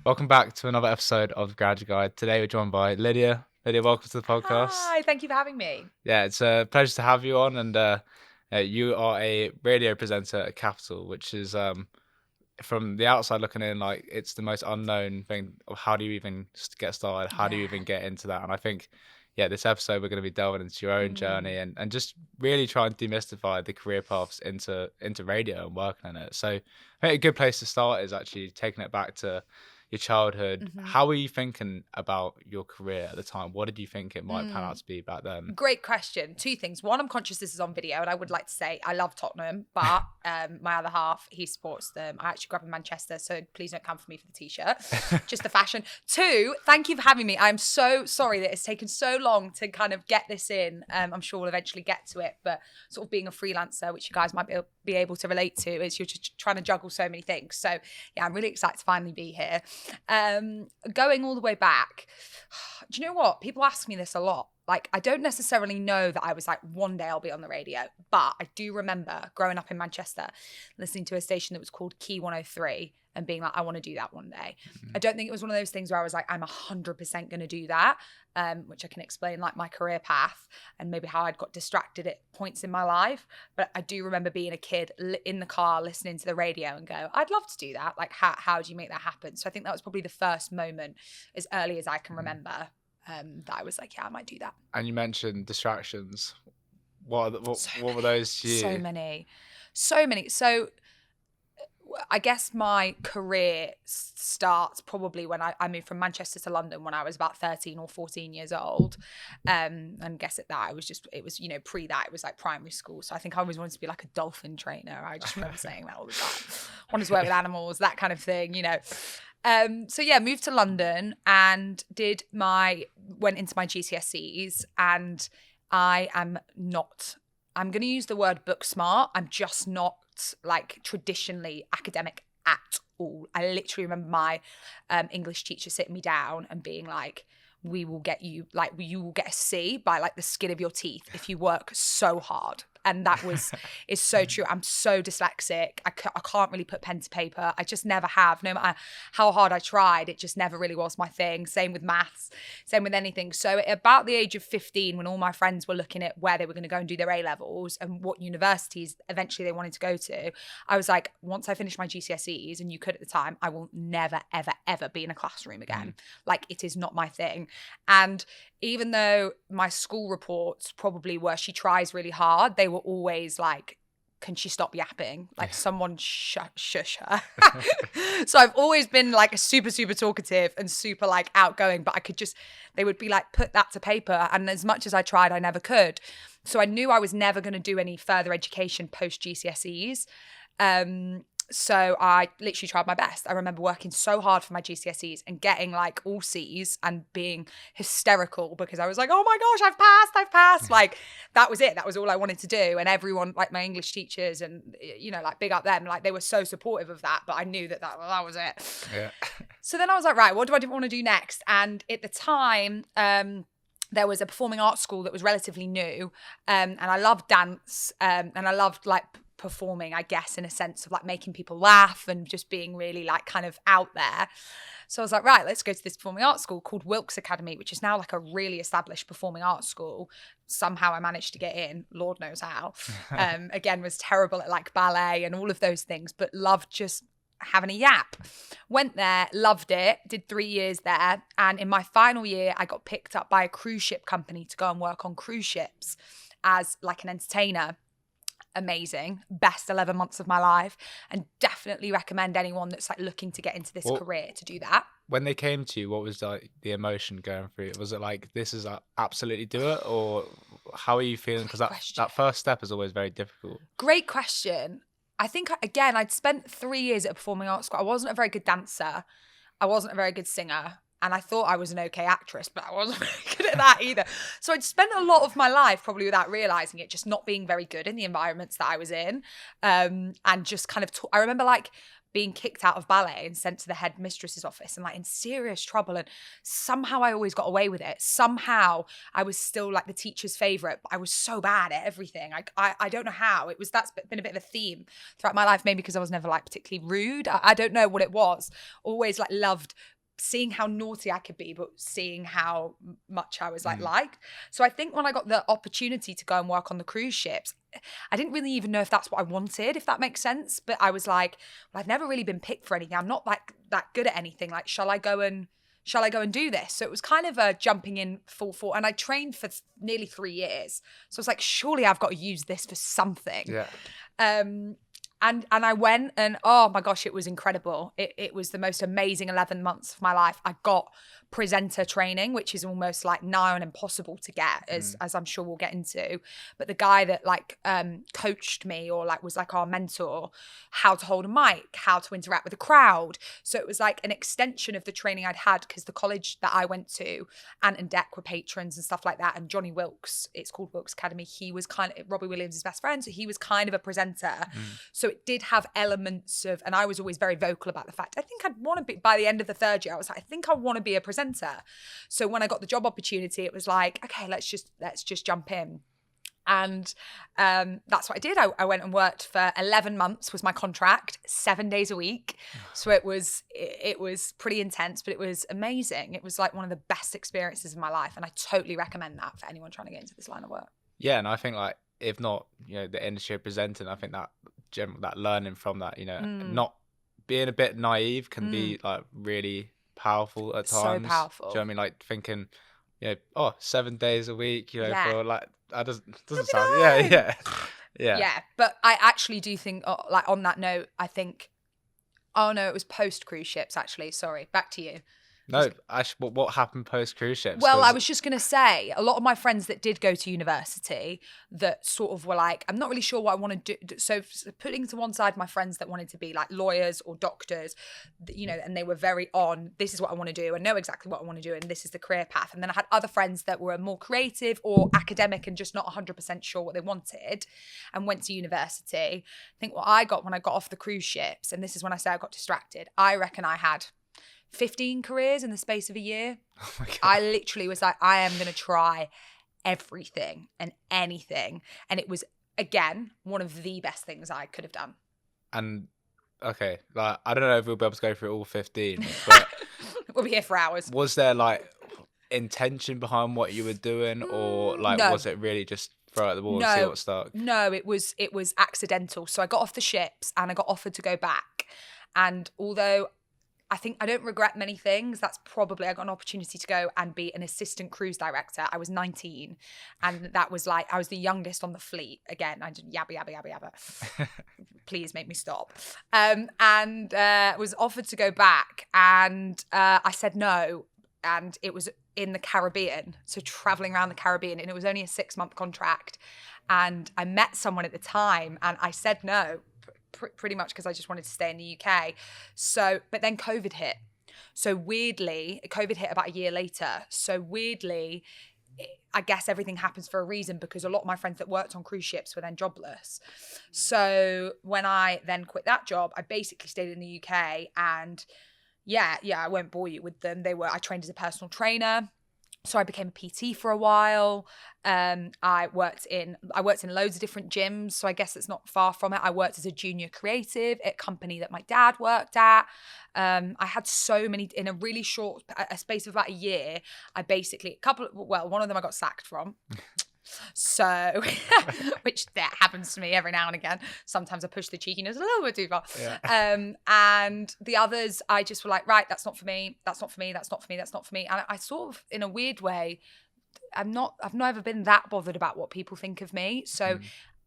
Welcome back to another episode of the Graduate Guide. Today we're joined by Lydia. Lydia, welcome to the podcast. Hi, thank you for having me. Yeah, it's a pleasure to have you on, and you are a radio presenter at Capital, which is from the outside looking in, like it's the most unknown thing of how do you even get started, how do you even get into that? And I think, this episode we're going to be delving into your own journey and just really try and demystify the career paths into radio and working on it. So I think a good place to start is actually taking it back to your childhood. How were you thinking about your career at the time? What did you think it might pan out to be back then? Great question. Two things. One, I'm conscious this is on video, and I would like to say I love Tottenham, but my other half, he supports them. I actually grew up in Manchester, so please don't come for me for the t-shirt. Just the fashion. Two, thank you for having me. I'm so sorry that it's taken so long to kind of get this in. I'm sure we'll eventually get to it, but sort of being a freelancer, which you guys might be able to relate to, is you're just trying to juggle so many things. So yeah, I'm really excited to finally be here. Going all the way back, do you know what? People ask me this a lot. Like, I don't necessarily know that I was like, one day I'll be on the radio, but I do remember growing up in Manchester, listening to a station that was called Key 103 and being like, I want to do that one day. I don't think it was one of those things where I was like, I'm 100% going to do that, which I can explain like my career path and maybe how I'd got distracted at points in my life. But I do remember being a kid in the car listening to the radio and go, I'd love to do that. Like, how do you make that happen? So I think that was probably the first moment as early as I can remember that I was like, yeah, I might do that. And you mentioned distractions. What were those to you? So many. So I guess my career starts probably when I moved from Manchester to London when I was about 13 or 14 years old. And guess at that, it was, pre that, it was like primary school. So I think I always wanted to be like a dolphin trainer. I just remember saying that all the time. Wanted to work with animals, that kind of thing, So yeah, moved to London and went into my GCSEs, and I'm going to use the word book smart. I'm just not like traditionally academic at all. I literally remember my English teacher sitting me down and being like, you will get a C by like the skin of your teeth if you work so hard. And that is so true. I'm so dyslexic. I can't really put pen to paper. I just never have. No matter how hard I tried, it just never really was my thing. Same with maths, same with anything. So at about the age of 15, when all my friends were looking at where they were going to go and do their A-levels and what universities eventually they wanted to go to, I was like, once I finish my GCSEs, and you could at the time, I will never, ever, ever be in a classroom again. Like, it is not my thing. And even though my school reports probably were, she tries really hard, they were always like, can she stop yapping? Like, someone shush her. So I've always been like super, super talkative and super like outgoing, but they would be like, put that to paper. And as much as I tried, I never could. So I knew I was never going to do any further education post GCSEs. So I literally tried my best. I remember working so hard for my GCSEs and getting like all C's and being hysterical because I was like, oh my gosh, I've passed. Like, that was it. That was all I wanted to do. And everyone, like my English teachers and, like big up them, like they were so supportive of that. But I knew that was it. Yeah. So then I was like, right, what do I want to do next? And at the time, there was a performing arts school that was relatively new. And I loved dance and I loved like performing, I guess, in a sense of like making people laugh and just being really like kind of out there. So I was like, right, let's go to this performing arts school called Wilkes Academy, which is now like a really established performing arts school. Somehow I managed to get in, Lord knows how. Again, was terrible at like ballet and all of those things, but loved just having a yap. Went there, loved it, did 3 years there. And in my final year, I got picked up by a cruise ship company to go and work on cruise ships as like an entertainer. Amazing. Best 11 months of my life, and definitely recommend anyone that's like looking to get into this career to do that. When they came to you, what was like the emotion going through it? Was it like, this is absolutely do it, or how are you feeling? Because that first step is always very difficult. Great question. I think, again, I'd spent 3 years at a performing arts school. I wasn't a very good dancer. I wasn't a very good singer. And I thought I was an okay actress, but I wasn't very good at that either. So I'd spent a lot of my life, probably without realising it, just not being very good in the environments that I was in. And just kind of, I remember like being kicked out of ballet and sent to the headmistress's office and like in serious trouble. And somehow I always got away with it. Somehow I was still like the teacher's favourite, but I was so bad at everything. I don't know how. That's been a bit of a theme throughout my life, maybe because I was never like particularly rude. I don't know what it was. Always like loved seeing how naughty I could be, but seeing how much I was like liked. So I think when I got the opportunity to go and work on the cruise ships, I didn't really even know if that's what I wanted, if that makes sense. But I was like, well, I've never really been picked for anything. I'm not like that good at anything. Like, shall I go and do this? So it was kind of a jumping in full force. And I trained for nearly 3 years. So I was like, surely I've got to use this for something. Yeah. And I went, and oh my gosh, it was incredible. It was the most amazing 11 months of my life. I got presenter training, which is almost like nigh on impossible to get, as I'm sure we'll get into. But the guy that like coached me, or like was like our mentor, how to hold a mic, how to interact with a crowd. So it was like an extension of the training I'd had, because the college that I went to, Ant and Dec were patrons and stuff like that. And Johnny Wilkes, it's called Wilkes Academy, he was kind of Robbie Williams' best friend, so he was kind of a presenter. So it did have elements of, and I was always very vocal about the fact, I think I'd want to be, by the end of the 3rd year, I was like, I think I want to be a presenter. So when I got the job opportunity, it was like, okay, let's just jump in. And that's what I did. I went and worked for 11 months was my contract, 7 days a week. So it was pretty intense, but it was amazing. It was like one of the best experiences of my life. And I totally recommend that for anyone trying to get into this line of work. Yeah, and I think like, if not, the industry of presenting, I think that that learning from that, not being a bit naive can be like really powerful at times. So powerful. Do you know what I mean? Like thinking, 7 days a week, for like, that doesn't sound, yeah. But I actually do think, like on that note, I think, oh no, it was post cruise ships actually. Sorry, back to you. No, actually, what happened post cruise ships? Well, I was just going to say, a lot of my friends that did go to university that sort of were like, I'm not really sure what I want to do. So putting to one side my friends that wanted to be like lawyers or doctors, and they were very on, this is what I want to do, and know exactly what I want to do, and this is the career path. And then I had other friends that were more creative or academic and just not 100% sure what they wanted and went to university. I think what I got when I got off the cruise ships, and this is when I say I got distracted, I reckon I had 15 careers in the space of a year. Oh my God. I literally was like, I am going to try everything and anything. And it was, again, one of the best things I could have done. And, okay, like, I don't know if we'll be able to go through all 15, but... We'll be here for hours. Was there, like, intention behind what you were doing, or, like, No. Was it really just throw at the wall and see what stuck? No, it was accidental. So I got off the ships and I got offered to go back. And although I think I don't regret many things, that's probably, I got an opportunity to go and be an assistant cruise director. I was 19, and that was like, I was the youngest on the fleet. Again, I did yabba, yabba, yabba, yabba. Please make me stop. And was offered to go back, and I said no. And it was in the Caribbean, so traveling around the Caribbean, and it was only a 6-month contract. And I met someone at the time, and I said no. Pretty much because I just wanted to stay in the UK. So, but then COVID hit. So weirdly, COVID hit about a year later. So weirdly, I guess everything happens for a reason, because a lot of my friends that worked on cruise ships were then jobless. So when I then quit that job, I basically stayed in the UK, and I won't bore you with them. I trained as a personal trainer. So I became a PT for a while. I worked in loads of different gyms. So I guess it's not far from it. I worked as a junior creative at a company that my dad worked at. I had so many, in a really short a space of about a year. I basically, one of them I got sacked from. So, which that happens to me every now and again. Sometimes I push the cheekiness a little bit too far. Yeah. And the others, I just were like, right, that's not for me. That's not for me. That's not for me. That's not for me. And I sort of, in a weird way, I've never been that bothered about what people think of me. So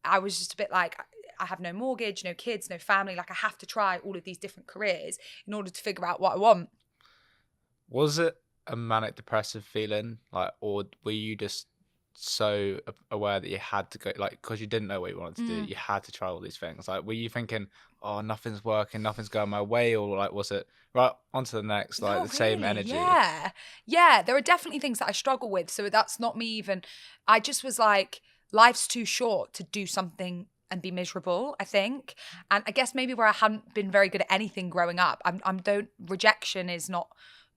I was just a bit like, I have no mortgage, no kids, no family. Like, I have to try all of these different careers in order to figure out what I want. Was it a manic depressive feeling, like, or were you just so aware that you had to go, like, because you didn't know what you wanted to do, you had to try all these things? Like, were you thinking, oh, nothing's working, nothing's going my way, or like, was it right on to the next, like, same energy? Yeah, there are definitely things that I struggle with, so that's not me even. I just was like, life's too short to do something and be miserable, I think. And I guess maybe where I hadn't been very good at anything growing up, rejection is not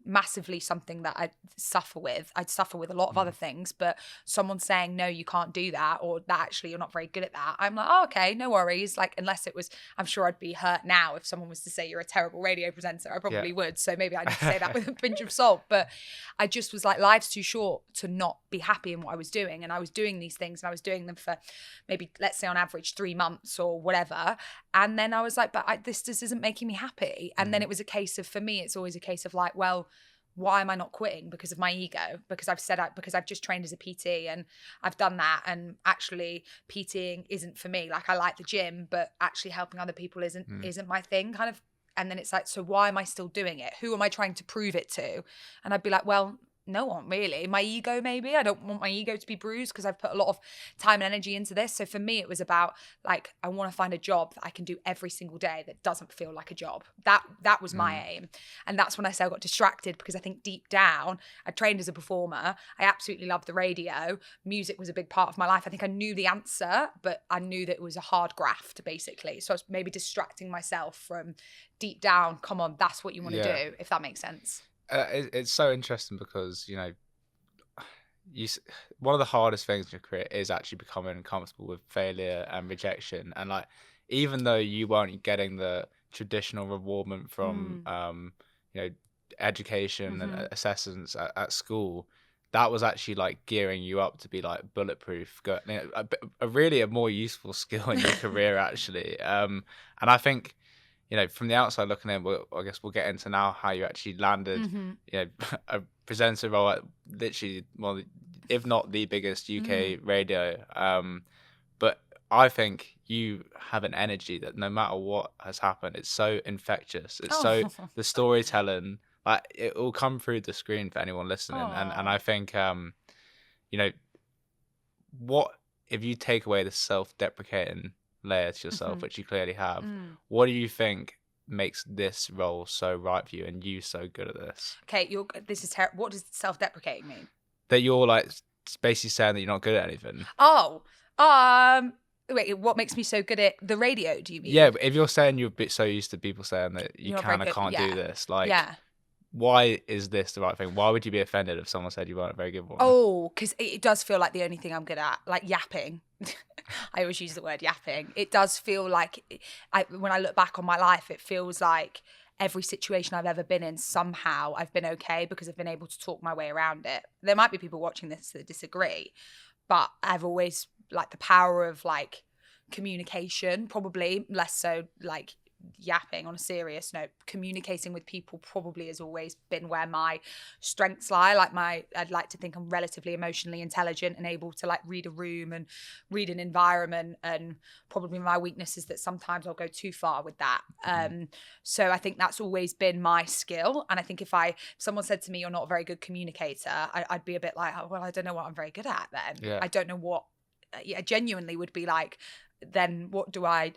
massively something that I'd suffer with. I'd suffer with a lot of other things, but someone saying, no, you can't do that, or that actually you're not very good at that, I'm like, oh, okay, no worries. Like, unless it was, I'm sure I'd be hurt now if someone was to say you're a terrible radio presenter. I probably would. So maybe I need to say that with a pinch of salt. But I just was like, life's too short to not be happy in what I was doing. And I was doing these things, and I was doing them for maybe, let's say on average, 3 months or whatever. And then I was like, but this just isn't making me happy. And then it was a case of, for me, it's always a case of like, well, why am I not quitting? Because of my ego, because because I've just trained as a PT and I've done that. And actually PTing isn't for me. Like, I like the gym, but actually helping other people isn't my thing, kind of. And then it's like, so why am I still doing it? Who am I trying to prove it to? And I'd be like, well, no one really. My ego, maybe. I don't want my ego to be bruised because I've put a lot of time and energy into this. So for me, it was about like, I want to find a job that I can do every single day that doesn't feel like a job. That was my aim. And that's when I say I got distracted, because I think deep down, I trained as a performer. I absolutely loved the radio. Music was a big part of my life. I think I knew the answer, but I knew that it was a hard graft, basically. So I was maybe distracting myself from deep down, come on, that's what you want to do, if that makes sense. It's so interesting because, one of the hardest things in your career is actually becoming comfortable with failure and rejection. And like, even though you weren't getting the traditional rewardment from, education and assessments at school, that was actually like gearing you up to be like bulletproof, a more useful skill in your career actually. And I think, from the outside looking in, I guess we'll get into now how you actually landed, a presenter role at literally if not the biggest UK radio. But I think you have an energy that no matter what has happened, it's so infectious. It's so the storytelling, like it will come through the screen for anyone listening. And I think, what if you take away the self-deprecating layer to yourself, which you clearly have, what do you think makes this role so right for you and you so good at this? Okay, this is what does self-deprecating mean? That you're like basically saying that you're not good at anything. Wait, what makes me so good at the radio, do you mean? Yeah, but if you're saying you're a bit so used to people saying that you You're can or very can't good, do this, like, yeah. why is this the right thing? Why would you be offended if someone said you weren't a very good one? Oh, because it does feel like the only thing I'm good at, like yapping. I always use the word yapping. It does feel like, when I look back on my life, it feels like every situation I've ever been in, somehow I've been okay because I've been able to talk my way around it. There might be people watching this that disagree, but I've always, like, the power of like communication, probably less so like yapping on a serious note, communicating with people probably has always been where my strengths lie. I'd like to think I'm relatively emotionally intelligent and able to like read a room and read an environment, and probably my weakness is that sometimes I'll go too far with that. So I think that's always been my skill. And I think if someone said to me, you're not a very good communicator, I'd be a bit like, oh, well, I don't know what I'm very good at then. I don't know what, genuinely would be like, then what do I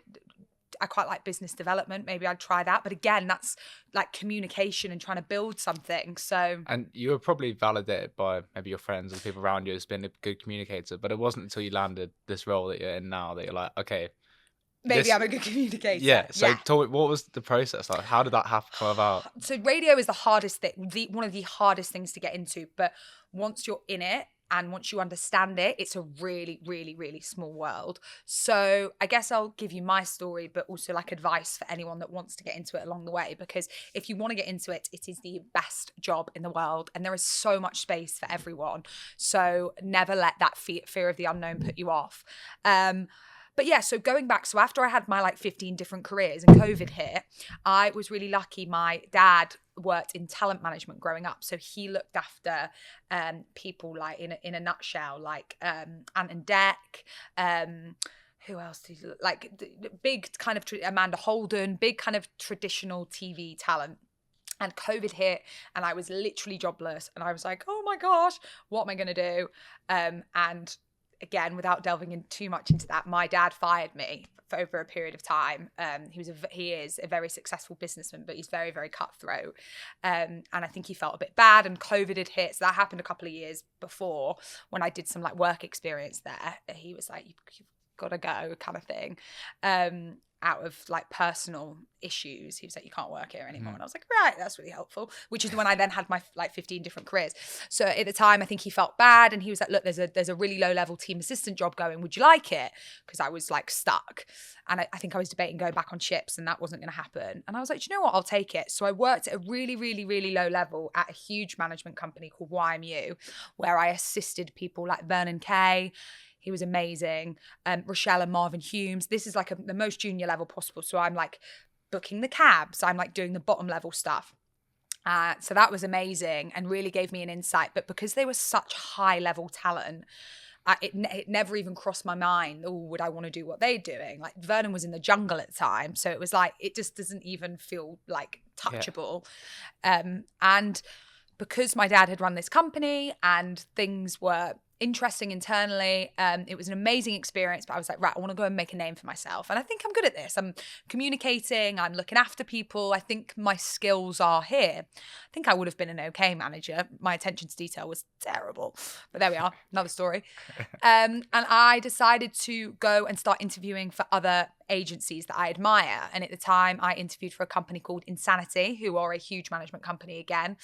quite like business development. Maybe I'd try that. But again, that's like communication and trying to build something. So. And you were probably validated by maybe your friends and people around you as being a good communicator. But it wasn't until you landed this role that you're in now that you're like, okay, maybe I'm a good communicator. Yeah. So tell me, what was the process like? How did that come about? So radio is the hardest thing, one of the hardest things to get into. But once you're in it, and once you understand it, it's a really, really, really small world. So I guess I'll give you my story, but also like advice for anyone that wants to get into it along the way. Because if you want to get into it, it is the best job in the world. And there is so much space for everyone. So never let that fear of the unknown put you off. But yeah, so going back, so after I had my like 15 different careers and COVID hit, I was really lucky. My dad worked in talent management growing up. So he looked after people like in a nutshell, like Ant and Dec, who else did he look like? Big kind of Amanda Holden, big kind of traditional TV talent. And COVID hit and I was literally jobless. And I was like, oh my gosh, what am I going to do? And again, without delving in too much into that, my dad fired me for over a period of time. He is a very successful businessman, but he's very, very cutthroat. And I think he felt a bit bad, and COVID had hit. So that happened a couple of years before when I did some like work experience there. He was like, you've gotta go kind of thing. Out of like personal issues. He was like, you can't work here anymore. And I was like, right, that's really helpful. Which is when I then had my like 15 different careers. So at the time, I think he felt bad and he was like, look, there's a really low level team assistant job going. Would you like it? Because I was like stuck. And I think I was debating going back on ships and that wasn't going to happen. And I was like, do you know what? I'll take it. So I worked at a really, really, really low level at a huge management company called YMU, where I assisted people like Vernon Kay. He was amazing. Rochelle and Marvin Humes. This is like the most junior level possible. So I'm like booking the cabs. I'm like doing the bottom level stuff. So that was amazing and really gave me an insight. But because they were such high level talent, it never even crossed my mind, oh, would I want to do what they're doing? Like Vernon was in the jungle at the time. So it was like, it just doesn't even feel like touchable. Yeah. And because my dad had run this company and things were interesting internally, it was an amazing experience, but I was like, right, I want to go and make a name for myself. And I think I'm good at this. I'm communicating, I'm looking after people. I think my skills are here. I think I would have been an okay manager. My attention to detail was terrible, but there we are, another story. And I decided to go and start interviewing for other agencies that I admire. And at the time, I interviewed for a company called Insanity, who are a huge management company again.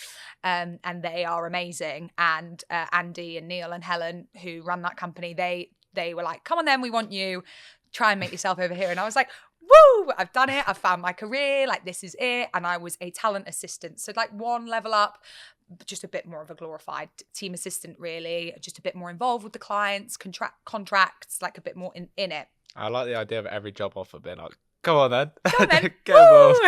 And they are amazing. And Andy and Neil and Helen, who run that company, they were like, come on then, we want you. Try and make yourself over here. And I was like, woo, I've done it. I've found my career. Like, this is it. And I was a talent assistant. So like one level up, just a bit more of a glorified team assistant, really. Just a bit more involved with the clients, contracts, like a bit more in it. I like the idea of every job offer being like, come on then. Come on then. Get involved.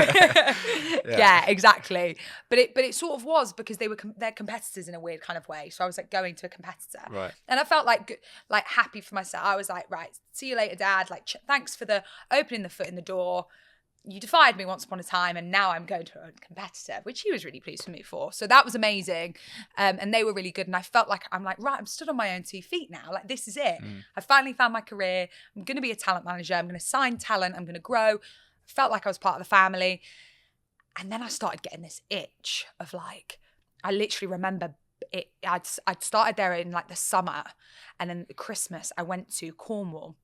Yeah, exactly. But it sort of was because they're competitors in a weird kind of way. So I was like going to a competitor. Right. And I felt like happy for myself. I was like, right, see you later, Dad. Like, thanks for the opening the foot in the door. You defied me once upon a time and now I'm going to a competitor, which he was really pleased with me for. So that was amazing. And they were really good. And I felt like, I'm like, right, I'm stood on my own 2 feet now. Like, this is it. I finally found my career. I'm going to be a talent manager. I'm going to sign talent. I'm going to grow. I felt like I was part of the family. And then I started getting this itch of like, I literally remember it. I'd started there in like the summer. And then at Christmas, I went to Cornwall.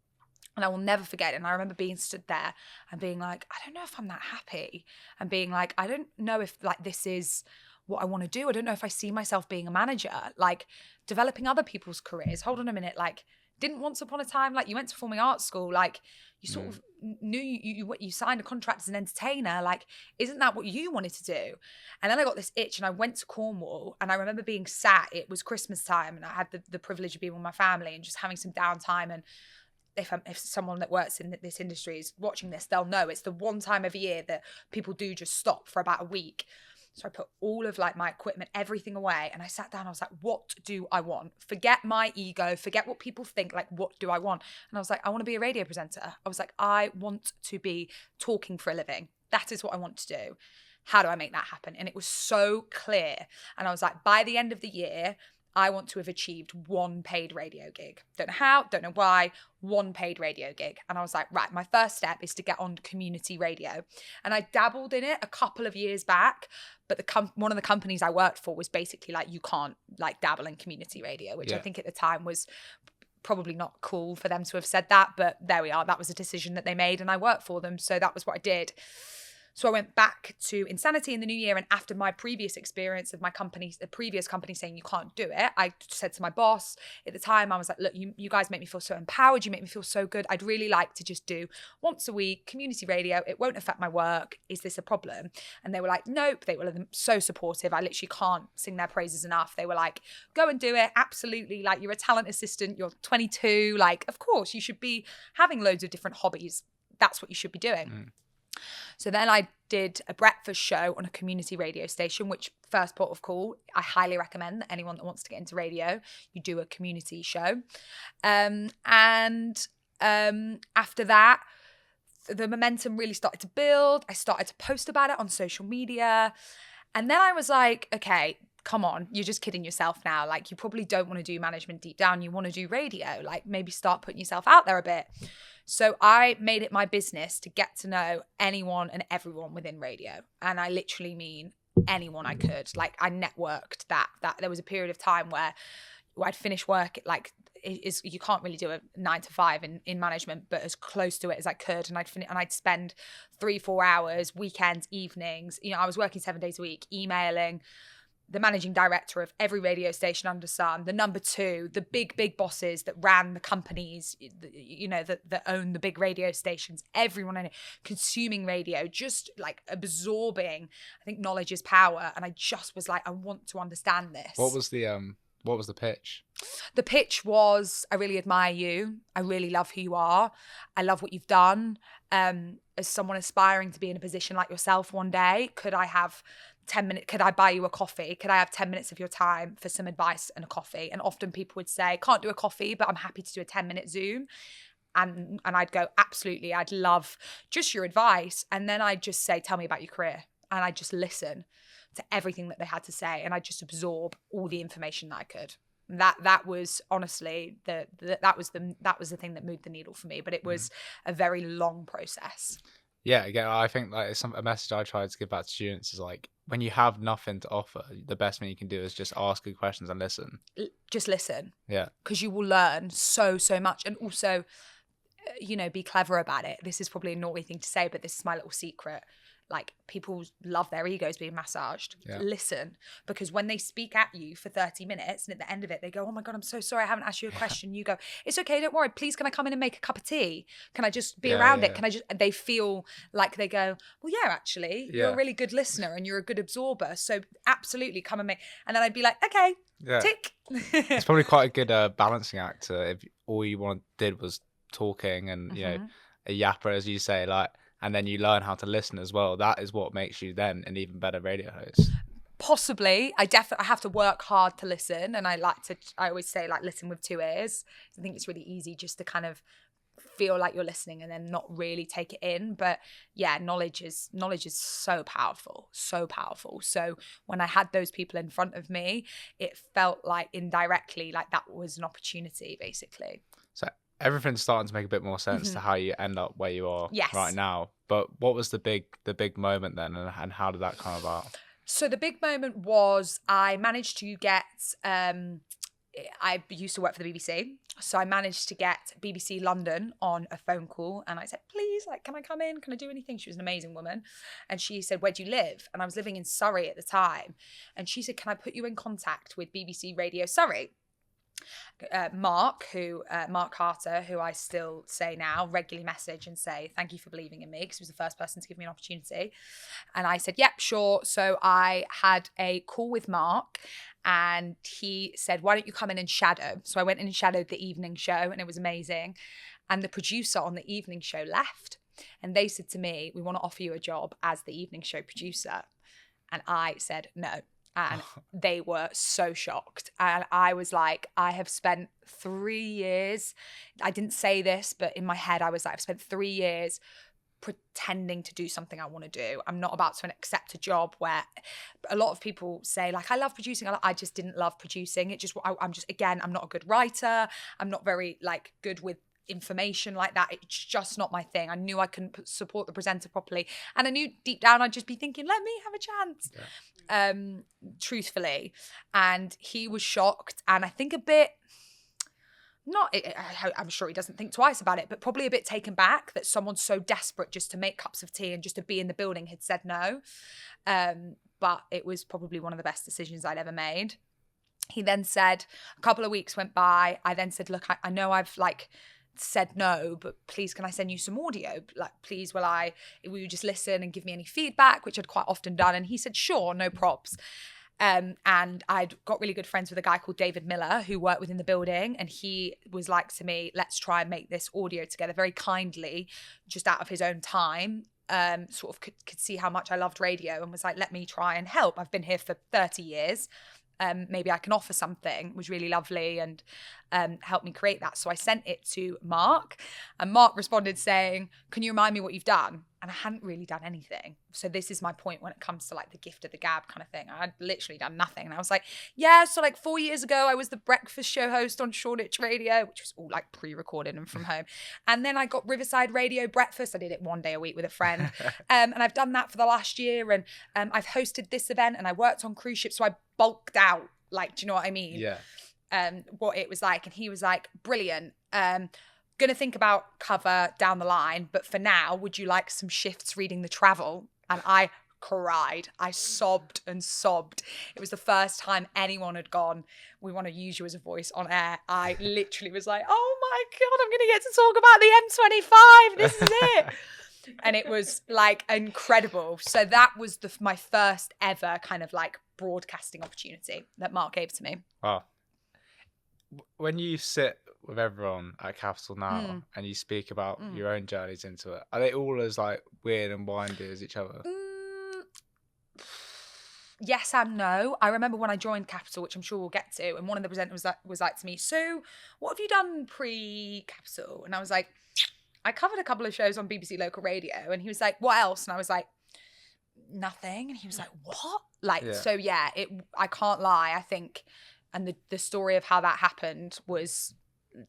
And I will never forget it. And I remember being stood there and being like, I don't know if I'm that happy. And being like, I don't know if like this is what I want to do. I don't know if I see myself being a manager, like developing other people's careers. Hold on a minute. Like, didn't once upon a time, like you went to performing arts school, like you sort of knew you signed a contract as an entertainer. Like, isn't that what you wanted to do? And then I got this itch and I went to Cornwall and I remember being sat, it was Christmas time and I had the privilege of being with my family and just having some downtime. And if someone that works in this industry is watching this, they'll know it's the one time of year that people do just stop for about a week. So I put all of like my equipment, everything away. And I sat down, I was like, what do I want? Forget my ego, forget what people think, like, what do I want? And I was like, I want to be a radio presenter. I was like, I want to be talking for a living. That is what I want to do. How do I make that happen? And it was so clear. And I was like, by the end of the year, I want to have achieved 1 paid radio gig. Don't know how, don't know why, 1 paid radio gig. And I was like, right, my first step is to get on community radio. And I dabbled in it a couple of years back, but one of the companies I worked for was basically like, you can't like dabble in community radio, which I think at the time was probably not cool for them to have said that, but there we are. That was a decision that they made and I worked for them. So that was what I did. So I went back to Insanity in the new year. And after my previous experience of my company, the previous company saying you can't do it, I said to my boss at the time, I was like, look, you guys make me feel so empowered. You make me feel so good. I'd really like to just do once a week community radio. It won't affect my work. Is this a problem? And they were like, nope. They were so supportive. I literally can't sing their praises enough. They were like, go and do it. Absolutely. Like, you're a talent assistant. You're 22. Like, of course, you should be having loads of different hobbies. That's what you should be doing. So then I did a breakfast show on a community radio station, which first port of call, I highly recommend that anyone that wants to get into radio, you do a community show. And after that, the momentum really started to build. I started to post about it on social media. And then I was like, okay, come on, you're just kidding yourself now. Like, you probably don't want to do management deep down. You want to do radio. Like, maybe start putting yourself out there a bit. So I made it my business to get to know anyone and everyone within radio. And I literally mean anyone I could. Like, I networked that there was a period of time where I'd finish work at like, you can't really do a 9 to 5 in management, but as close to it as I could. And I'd spend 3-4 hours, weekends, evenings. You know, I was working 7 days a week, emailing the managing director of every radio station under sun, the number 2, the big bosses that ran the companies, you know, that own the big radio stations, everyone in it, consuming radio, just like absorbing. I think knowledge is power. And I just was like, I want to understand this. What was the pitch? The pitch was, I really admire you. I really love who you are. I love what you've done. As someone aspiring to be in a position like yourself one day, could I have 10 minutes? Could I buy you a coffee? Could I have 10 minutes of your time for some advice and a coffee? And often people would say, can't do a coffee, but I'm happy to do a 10-minute Zoom. And I'd go, absolutely. I'd love just your advice. And then I'd just say, tell me about your career. And I'd just listen to everything that they had to say. And I'd just absorb all the information that I could. That was honestly that was the thing that moved the needle for me. But it was a very long process. Yeah, again, I think like it's a message I try to give back to students is like, when you have nothing to offer, the best thing you can do is just ask good questions and listen. Just listen. Yeah. Because you will learn so much. And also, you know, be clever about it. This is probably a naughty thing to say, but this is my little secret. Like, people love their egos being massaged. Yeah. Listen, because when they speak at you for 30 minutes and at the end of it, they go, oh my God, I'm so sorry, I haven't asked you a question. You go, it's okay, don't worry. Please, can I come in and make a cup of tea? Can I just be around it? Can I just, they feel like they go, well, yeah, actually, you're a really good listener and you're a good absorber. So absolutely come and make, and then I'd be like, okay, tick. It's probably quite a good balancing act if all you did was talking and, you know, a yapper, as you say, like, and then you learn how to listen as well. That is what makes you then an even better radio host. Possibly. I have to work hard to listen. And I always say, like, listen with 2 ears. I think it's really easy just to kind of feel like you're listening and then not really take it in. But yeah, knowledge is so powerful, so powerful. So when I had those people in front of me, it felt like indirectly like that was an opportunity, basically. So everything's starting to make a bit more sense to how you end up where you are right now. But what was the big moment then, and how did that come about? So the big moment was I managed to get, I used to work for the BBC. So I managed to get BBC London on a phone call, and I said, please, like, can I come in? Can I do anything? She was an amazing woman. And she said, where do you live? And I was living in Surrey at the time. And she said, can I put you in contact with BBC Radio Surrey? Mark Carter, who I still say now, regularly message and say, thank you for believing in me, because he was the first person to give me an opportunity. And I said, yep, sure. So I had a call with Mark, and he said, why don't you come in and shadow? So I went in and shadowed the evening show, and it was amazing. And the producer on the evening show left, and they said to me, we want to offer you a job as the evening show producer. And I said, no. And they were so shocked. And I was like, I have spent 3 years, I didn't say this, but in my head, I was like, I've spent 3 years pretending to do something I want to do. I'm not about to accept a job where a lot of people say, like, I love producing. I just didn't love producing. I'm not a good writer. I'm not very, like, good with information like that. It's just not my thing. I knew I couldn't support the presenter properly, and I knew deep down I'd just be thinking, let me have a chance. Truthfully. And he was shocked, and I think a bit I'm sure he doesn't think twice about it, but probably a bit taken back that someone so desperate just to make cups of tea and just to be in the building had said no. But it was probably one of the best decisions I'd ever made. He then said, a couple of weeks went by. I then said, look, I know I've said no, but please, can I send you some audio? Like, please, will you just listen and give me any feedback, which I'd quite often done. And he said, sure, no props. And I'd got really good friends with a guy called David Miller who worked within the building. And he was like to me, let's try and make this audio together, very kindly, just out of his own time. Sort of could see how much I loved radio and was like, let me try and help. I've been here for 30 years. Maybe I can offer something. It was really lovely and helped me create that. So I sent it to Mark, and Mark responded saying, can you remind me what you've done? And I hadn't really done anything. So this is my point when it comes to like the gift of the gab kind of thing. I had literally done nothing. And I was like, yeah, so like 4 years ago, I was the breakfast show host on Shoreditch Radio, which was all like pre-recorded and from home. And then I got Riverside Radio Breakfast. I did it 1 day a week with a friend. And I've done that for the last year. And I've hosted this event and I worked on cruise ships. So I bulked out. Like, do you know what I mean? Yeah. what it was like, and he was like, brilliant. Gonna think about cover down the line, but for now, would you like some shifts reading the travel? And I cried. I sobbed and sobbed. It was the first time anyone had gone, we want to use you as a voice on air. I literally was like, oh my God, I'm going to get to talk about the M25. This is it. And it was like incredible. So that was my first ever kind of like broadcasting opportunity that Mark gave to me. Wow. When you sit with everyone at Capital now and you speak about your own journeys into it, are they all as like weird and windy as each other? Yes and no. I remember when I joined Capital, which I'm sure we'll get to, and one of the presenters was like to me, so what have you done pre-Capital? And I was like, I covered a couple of shows on BBC Local Radio. And he was like, what else? And I was like, nothing. And he was like, what? Like, so yeah, I can't lie, I think. And the story of how that happened was,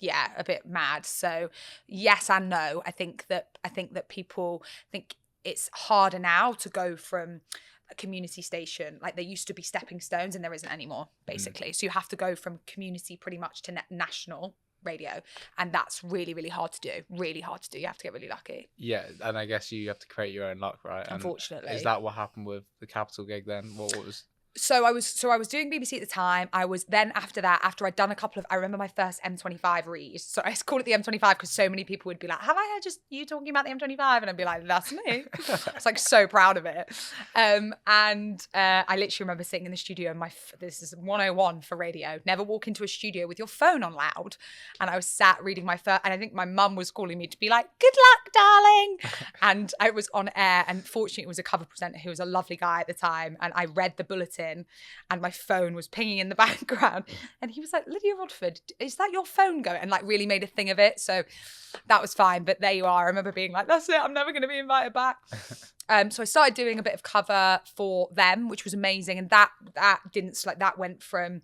yeah, a bit mad. So yes and no. I think that people think it's harder now to go from a community station. Like there used to be stepping stones and there isn't anymore, basically. So you have to go from community pretty much to national radio. And that's really, really hard to do. Really hard to do. You have to get really lucky. Yeah. And I guess you have to create your own luck, right? And unfortunately. Is that what happened with the Capital gig then? What was... So I was doing BBC at the time. I was then after I'd done a couple of, I remember my first M25 read. So I call it the M25 because so many people would be like, have I heard just you talking about the M25? And I'd be like, that's me. I was like so proud of it. I literally remember sitting in the studio and this is 101 for radio. Never walk into a studio with your phone on loud. And I was sat reading my first, and I think my mum was calling me to be like, good luck, darling. And I was on air, and fortunately it was a cover presenter who was a lovely guy at the time. And I read the bulletin and my phone was pinging in the background, and he was like, Lydia Rodford, is that your phone going? And like really made a thing of it. So that was fine. But there you are. I remember being like, that's it, I'm never going to be invited back. So I started doing a bit of cover for them, which was amazing. And that went from,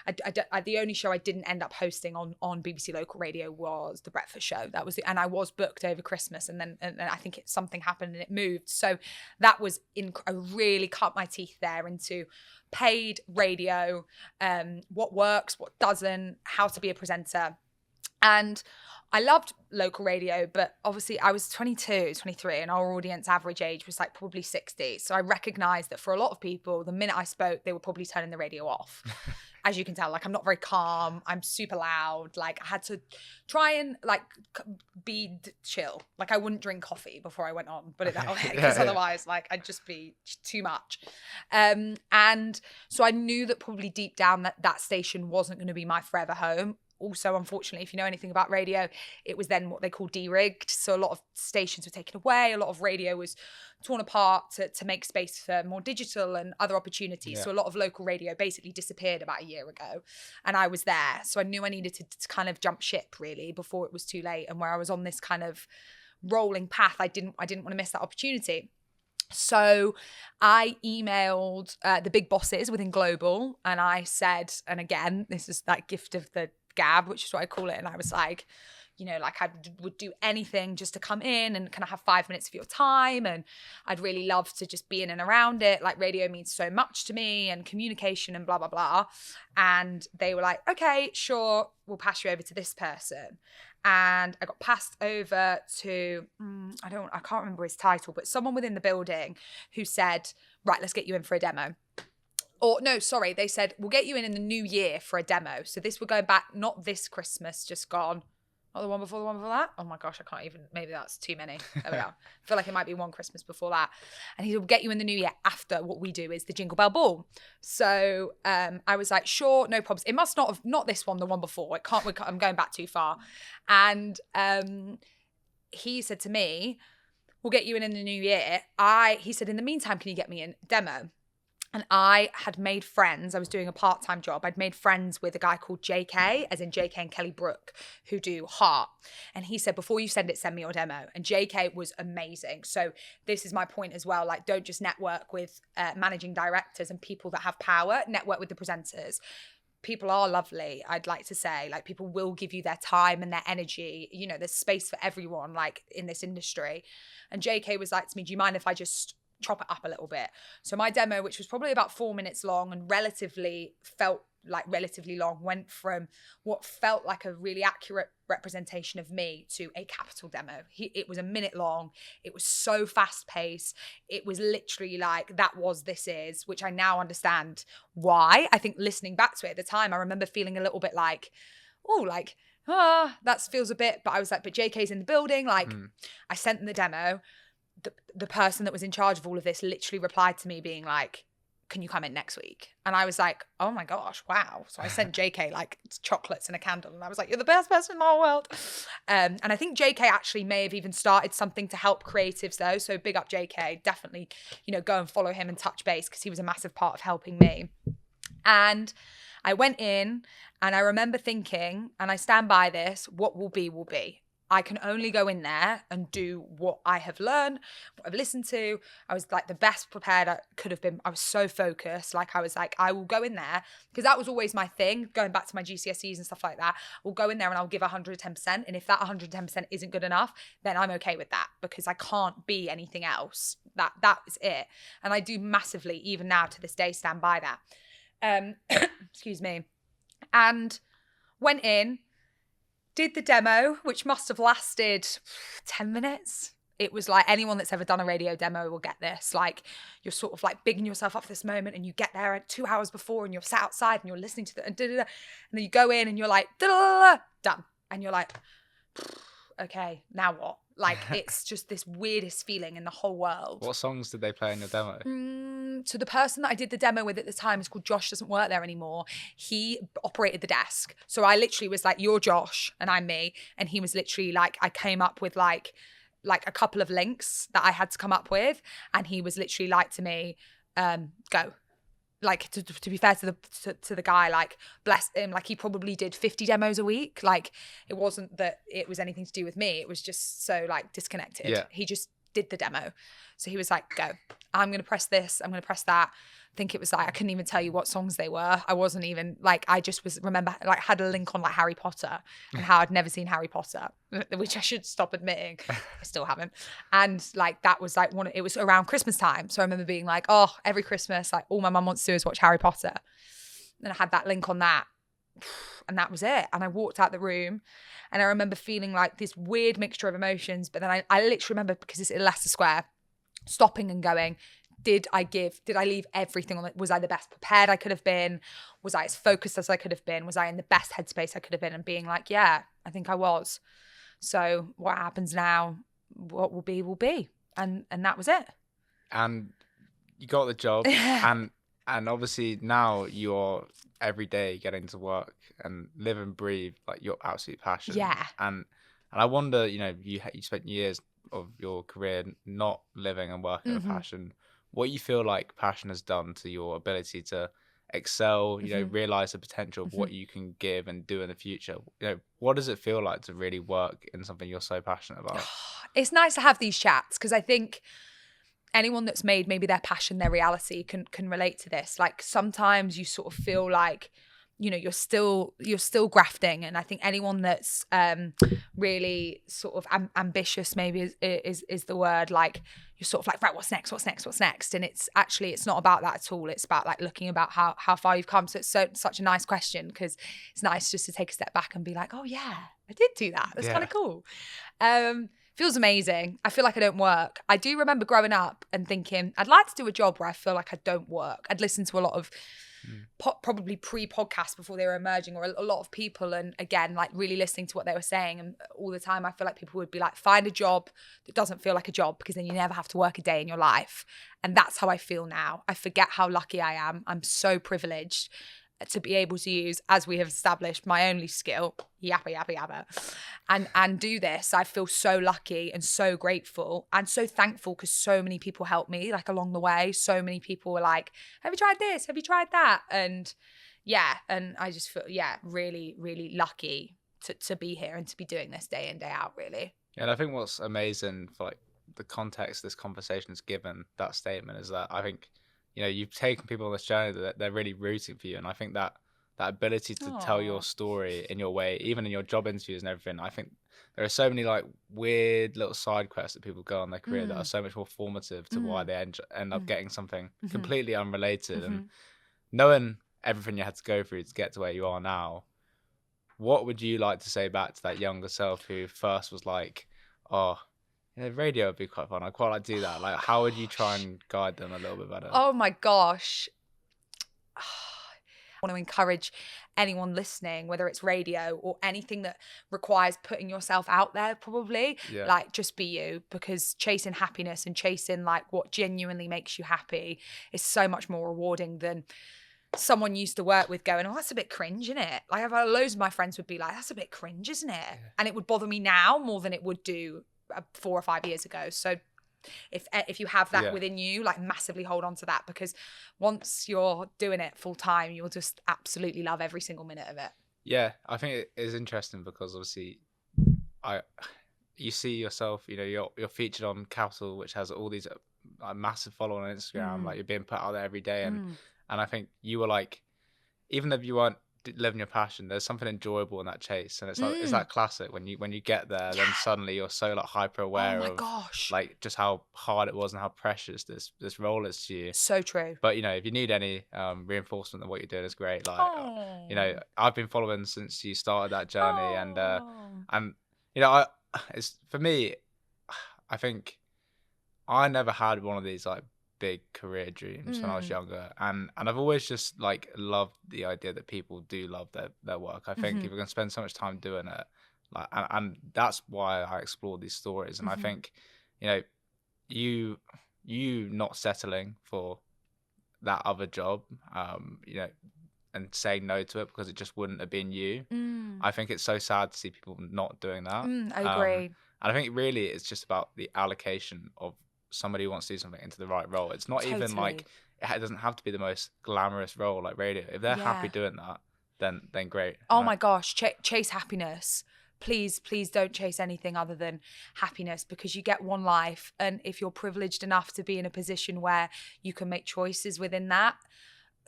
the only show I didn't end up hosting on BBC Local Radio was The Breakfast Show. That was and I was booked over Christmas, and then I think something happened and it moved. So that was I really cut my teeth there into paid radio, what works, what doesn't, how to be a presenter. And I loved local radio, but obviously I was 22, 23, and our audience average age was like probably 60. So I recognized that for a lot of people, the minute I spoke, they were probably turning the radio off. As you can tell, like I'm not very calm. I'm super loud. Like I had to try and like be chill. Like I wouldn't drink coffee before I went on, put it that way, because otherwise like I'd just be too much. And so I knew that probably deep down that station wasn't going to be my forever home. Also, unfortunately, if you know anything about radio, it was then what they call de-rigged. So a lot of stations were taken away. A lot of radio was torn apart to make space for more digital and other opportunities. Yeah. So a lot of local radio basically disappeared about a year ago. And I was there. So I knew I needed to kind of jump ship really before it was too late. And where I was on this kind of rolling path, I didn't want to miss that opportunity. So I emailed the big bosses within Global, and I said, and again, this is that gift of the gab, which is what I call it. And I was like, you know, like I would do anything just to come in and kind of have 5 minutes of your time. And I'd really love to just be in and around it. Like radio means so much to me, and communication and blah, blah, blah. And they were like, okay, sure, we'll pass you over to this person. And I got passed over to, I can't remember his title, but someone within the building who said, right, let's get you in for a demo. Or no, sorry, they said, we'll get you in the new year for a demo. So this, we're going back, not this Christmas, just gone. Not the one before that. Oh my gosh, I can't even, maybe that's too many. There we go. I feel like it might be one Christmas before that. And he said, we'll get you in the new year after what we do is the Jingle Bell Ball. So I was like, sure, no problems. It must not have, not this one, the one before. I'm going back too far. And he said to me, we'll get you in the new year. He said, in the meantime, can you get me in demo? And I had made friends. I was doing a part-time job. I'd made friends with a guy called JK, as in JK and Kelly Brook, who do Heart. And he said, before you send it, send me your demo. And JK was amazing. So this is my point as well. Like, don't just network with managing directors and people that have power. Network with the presenters. People are lovely, I'd like to say. Like, people will give you their time and their energy. You know, there's space for everyone, like, in this industry. And JK was like to me, do you mind if I just chop it up a little bit. So my demo, which was probably about 4 minutes long and felt like relatively long, went from what felt like a really accurate representation of me to a Capital demo. It was a minute long. It was so fast paced. It was literally like, this is, which I now understand why. I think listening back to it at the time, I remember feeling a little bit like, that feels a bit, but I was like, but JK's in the building. Like, I sent them the demo. The person that was in charge of all of this literally replied to me being like, can you come in next week? And I was like, oh my gosh, wow. So I sent JK like chocolates and a candle. And I was like, you're the best person in the whole world. And I think JK actually may have even started something to help creatives though. So big up JK, definitely, go and follow him and touch base, because he was a massive part of helping me. And I went in and I remember thinking, and I stand by this, what will be, will be. I can only go in there and do what I have learned, what I've listened to. I was like the best prepared I could have been. I was so focused. Like I was like, I will go in there, because that was always my thing, going back to my GCSEs and stuff like that. We'll go in there and I'll give 110%. And if that 110% isn't good enough, then I'm okay with that, because I can't be anything else. That is it. And I do massively, even now to this day, stand by that. Excuse me. And went in, did the demo, which must have lasted 10 minutes. It was like, anyone that's ever done a radio demo will get this. Like, you're sort of like bigging yourself up for this moment, and you get there at 2 hours before and you're sat outside and you're listening to and then you go in and you're like, done. And you're like, okay, now what? Like, it's just this weirdest feeling in the whole world. What songs did they play in your demo? So the person that I did the demo with at the time is called Josh, doesn't work there anymore. He operated the desk. So I literally was like, you're Josh and I'm me. And he was literally like, I came up with like a couple of links that I had to come up with. And he was literally like to me, go. Like, to be fair to the guy, like, bless him, like, he probably did 50 demos a week. Like, it wasn't that it was anything to do with me. It was just so, like, disconnected. Yeah. He just did the demo. So he was like, go. I'm going to press this. I'm going to press that. I think it was like, I couldn't even tell you what songs they were. I wasn't even, like, I just remember, like, had a link on, like, Harry Potter and how I'd never seen Harry Potter, which I should stop admitting. I still haven't. And, like, that was, like, it was around Christmas time. So I remember being like, oh, every Christmas, like, all my mum wants to do is watch Harry Potter. And I had that link on that. And that was it. And I walked out the room and I remember feeling like this weird mixture of emotions. But then I literally remember, because it's in Leicester Square, stopping and going, did I leave everything on it? Was I the best prepared I could have been? Was I as focused as I could have been? Was I in the best headspace I could have been? And being like, yeah, I think I was. So what happens now, what will be, will be. And that was it. And you got the job. and obviously now you're every day getting to work and live and breathe like your absolute passion. Yeah. And I wonder, you spent years of your career not living and working with passion. What you feel like passion has done to your ability to excel, realize the potential of what you can give and do in the future. What does it feel like to really work in something you're so passionate about? It's nice to have these chats, because I think anyone that's made maybe their passion their reality can relate to this. Like, sometimes you sort of feel like, you're still grafting. And I think anyone that's really sort of ambitious maybe is the word. Like, you're sort of like, right, what's next? And it's not about that at all. It's about like looking about how far you've come. So it's such a nice question, because it's nice just to take a step back and be like, oh yeah, I did do that. That's kind of cool. Feels amazing. I feel like I don't work. I do remember growing up and thinking, I'd like to do a job where I feel like I don't work. I'd listen to a lot of probably pre-podcasts before they were emerging, or a lot of people, and again, like really listening to what they were saying. And all the time I feel like people would be like, find a job that doesn't feel like a job, because then you never have to work a day in your life. And that's how I feel now. I forget how lucky I am. I'm so privileged to be able to use, as we have established, my only skill, yappa, and do this. I feel so lucky and so grateful and so thankful, because so many people helped me, like, along the way. So many people were like, have you tried this? Have you tried that? And yeah, and I just feel, really, really lucky to be here and to be doing this day in, day out, really. And I think what's amazing for like the context this conversation has given that statement is that I think, you've taken people on this journey that they're really rooting for you. And I think that that ability to tell your Oh. story in your way, even in your job interviews and everything. I think there are so many like weird little side quests that people go on their career that are so much more formative to why they end up getting something completely unrelated. And knowing everything you had to go through to get to where you are now, what would you like to say back to that younger self who first was like, oh, radio would be quite fun. I'd quite like to do that. Like, how would you try and guide them a little bit better? Oh my gosh. I want to encourage anyone listening, whether it's radio or anything that requires putting yourself out there, probably, Yeah. like, just be you, because chasing happiness and chasing like what genuinely makes you happy is so much more rewarding than someone used to work with going, oh, that's a bit cringe, isn't it? Like, I've had loads of my friends would be like, that's a bit cringe, isn't it? Yeah. And it would bother me now more than it would do 4 or 5 years ago. So if you have that within you, like, massively hold on to that, because once you're doing it full time, you'll just absolutely love every single minute of it. Yeah, I think it is interesting because obviously you see yourself, you're featured on Capital, which has all these like massive following on Instagram, like you're being put out there every day, and I think you were like, even if you weren't living your passion, there's something enjoyable in that chase, and it's like it's that classic when you get there, then suddenly you're so like hyper aware of like just how hard it was and how precious this role is to you. So true. But if you need any reinforcement of what you're doing is great. Like I've been following since you started that journey, and it's for me, I think I never had one of these like big career dreams when I was younger, and I've always just like loved the idea that people do love their work. I think if you're gonna spend so much time doing it, like, and that's why I explore these stories. And I think you not settling for that other job, and saying no to it because it just wouldn't have been you. I think it's so sad to see people not doing that. I agree. And I think really it's just about the allocation of somebody who wants to do something into the right role. It's not even like it doesn't have to be the most glamorous role like radio. If they're happy doing that, then great. Oh my gosh, chase happiness. Please don't chase anything other than happiness, because you get one life, and if you're privileged enough to be in a position where you can make choices within that,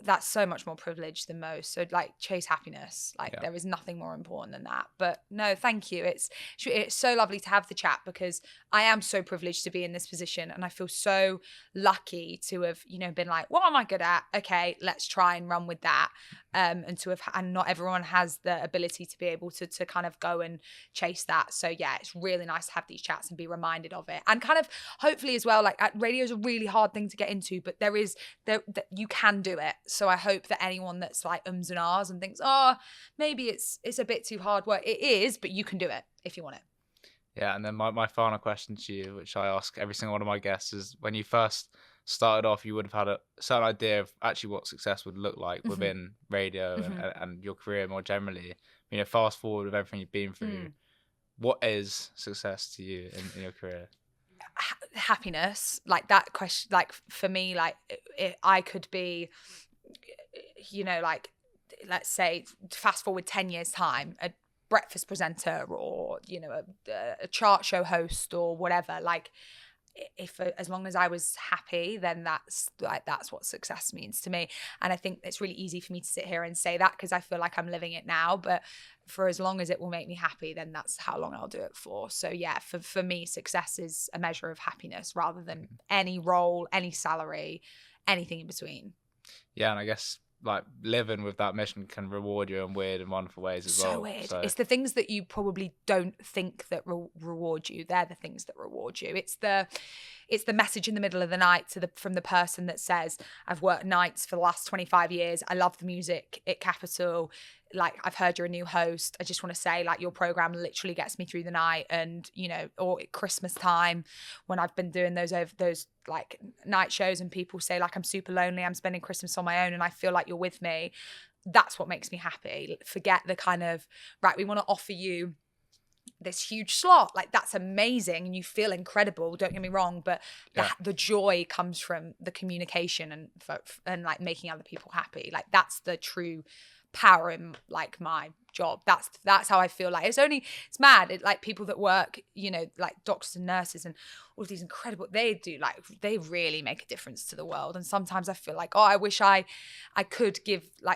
that's so much more privileged than most. So like, chase happiness. Like there is nothing more important than that. But no, thank you. It's so lovely to have the chat, because I am so privileged to be in this position, and I feel so lucky to have, been like, what am I good at? Okay, let's try and run with that. And not everyone has the ability to be able to kind of go and chase that. So yeah, it's really nice to have these chats and be reminded of it. And kind of hopefully as well, like, radio is a really hard thing to get into, but you can do it. So I hope that anyone that's like ums and ahs and thinks, oh, maybe it's a bit too hard work, it is, but you can do it if you want it. Yeah, and then my final question to you, which I ask every single one of my guests, is when you first started off, you would have had a certain idea of actually what success would look like within radio and your career more generally. Fast forward with everything you've been through, what is success to you in your career? Happiness, like that question, like for me, like I could be, like, let's say fast forward 10 years time, a breakfast presenter or a chart show host or whatever. Like, if as long as I was happy, then that's what success means to me. And I think it's really easy for me to sit here and say that because I feel like I'm living it now, but for as long as it will make me happy, then that's how long I'll do it for. So yeah, for me, success is a measure of happiness rather than any role, any salary, anything in between. Yeah, and I guess like living with that mission can reward you in weird and wonderful ways as well. So weird. It's the things that you probably don't think that reward you. They're the things that reward you. It's the message in the middle of the night from the person that says, I've worked nights for the last 25 years. I love the music at Capital. Like, I've heard you're a new host. I just want to say, like, your program literally gets me through the night. And, or at Christmas time when I've been doing those like night shows and people say, like, I'm super lonely, I'm spending Christmas on my own, and I feel like you're with me. That's what makes me happy. Forget the kind of, right, we want to offer you this huge slot, like, that's amazing and you feel incredible, don't get me wrong, but the joy comes from the communication and like making other people happy. Like, that's the true power in like my job. That's how I feel like. It's mad. Like people that work, like doctors and nurses and all these incredible, they really make a difference to the world. And sometimes I feel like, I wish I could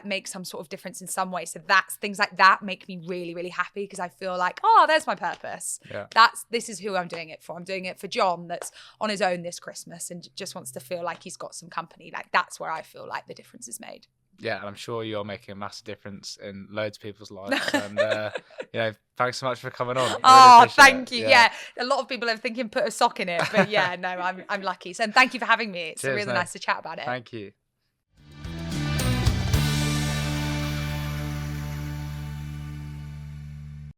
make some sort of difference in some way. So that's things like that make me really, really happy, because I feel like, there's my purpose. Yeah. This is who I'm doing it for. I'm doing it for John, that's on his own this Christmas and just wants to feel like he's got some company. Like that's where I feel like the difference is made. Yeah, and I'm sure you're making a massive difference in loads of people's lives. And thanks so much for coming on. Really thank you. Yeah, a lot of people are thinking put a sock in it, but yeah, no, I'm lucky. So thank you for having me. It's Cheers, really nice to chat about it. Thank you.